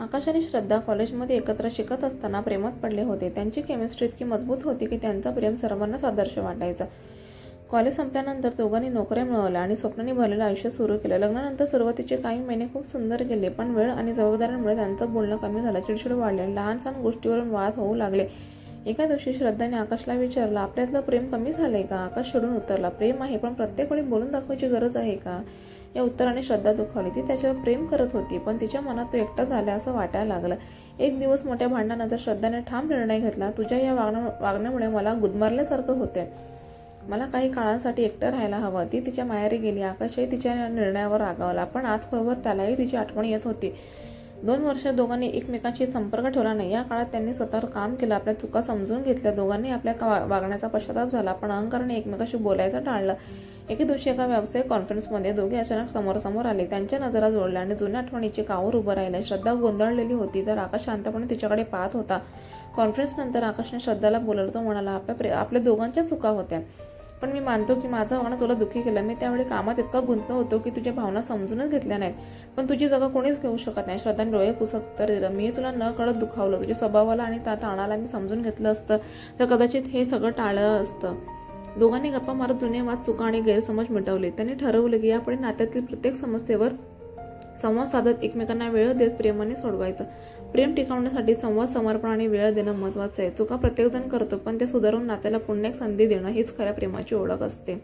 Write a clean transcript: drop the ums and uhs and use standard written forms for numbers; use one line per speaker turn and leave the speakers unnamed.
आकाश आणि श्रद्धा कॉलेजमध्ये एकत्र शिकत असताना प्रेमात पडले होते. त्यांची केमिस्ट्री इतकी मजबूत होती की त्यांचा प्रेम सर्वांनाच आदर्श वाटायचा. कॉलेज संपल्यानंतर दोघांनी नोकऱ्या मिळवल्या आणि स्वप्नांनी भरलेलं आयुष्य सुरू केलं. लग्नानंतर सुरुवातीचे काही महिने खूप सुंदर गेले, पण वेळ आणि जबाबदाऱ्यांमुळे त्यांचं बोलणं कमी झालं. चिडचिड वाढली आणि लहान सहान गोष्टीवरून वाद होऊ लागले. एका दिवशी श्रद्धाने आकाशला विचारलं, आपल्यातलं प्रेम कमी झालंय का? आकाश चिडून उत्तरला, प्रेम आहे, पण प्रत्येक वेळी बोलून दाखवायची गरज आहे का? या उत्तराने श्रद्धा दुखावली. ती त्याच्यावर प्रेम करत होती, पण तिच्या मनात तो एकटा झाला असं वाटायला लागलं. एक दिवस मोठ्या भांडणानंतर श्रद्धाने ठाम निर्णय घेतला, तुझ्या या वागण्यामुळे मला गुदमारल्यासारखं होतंय. मला काही काळासाठी एकटं राहायला हवं. ती तिच्या माहेरी गेली. आकाशही तिच्या निर्णयावर रागावला, पण आत खोलवर त्यालाही तिची आठवण येत होती. 2 वर्ष दोघांनी एकमेकांशी संपर्क ठेवला नाही. या काळात त्यांनी स्वतःवर काम केलं, आपल्या चुका समजून घेतल्या. दोघांनी आपल्या वागण्याचा पश्चाताप झाला, पण अहंकाराने एकमेकांशी बोलायचं टाळलं. एके दिवशी एका व्यावसायिक कॉन्फरन्समध्ये दोघे अचानक समोरासमोर आले. त्यांच्या नजरा जोडल्या आणि जुन्या आठवणीचे कावर उभं राहिले. श्रद्धा गोंधळलेली होती, तर आकाश शांतपणे तिच्याकडे पाहत होता. कॉन्फरन्स नंतर आकाशने श्रद्धाला बोलावलं. तो म्हणाला, आपल्या दोघांच्या चुका होत्या, पण मी मानतो की माझं वागणं तुला दुःखी केलं. मी त्यावेळी कामात इतका गुंतलो होतो की तुझ्या भावना समजूनच घेतल्या नाहीत, पण तुझी जागा कोणीच घेऊ शकत नाही. श्रद्धाने डोळे पुसत उत्तर दिलं, मी तुला न कळत दुखावलं. तुझ्या स्वभावाला आणि ताणाला मी समजून घेतलं असतं तर कदाचित हे सगळं टाळलं असतं. दोघांनी गप्पा मारत जुने वाद, चुका आणि गैरसमज मिटवले. त्यांनी ठरवलं की यापुढे नात्यातील प्रत्येक समस्येवर संवाद साधत एकमेकांना वेळ देत प्रेमाने सोडवायचं. प्रेम टिकवण्यासाठी संवाद, समर्पण आणि वेळ देणं महत्त्वाचं आहे. चुका प्रत्येकजण करतो, पण ते सुधारून नात्याला पुन्हा एक संधी देणं हीच खऱ्या प्रेमाची ओळख असते.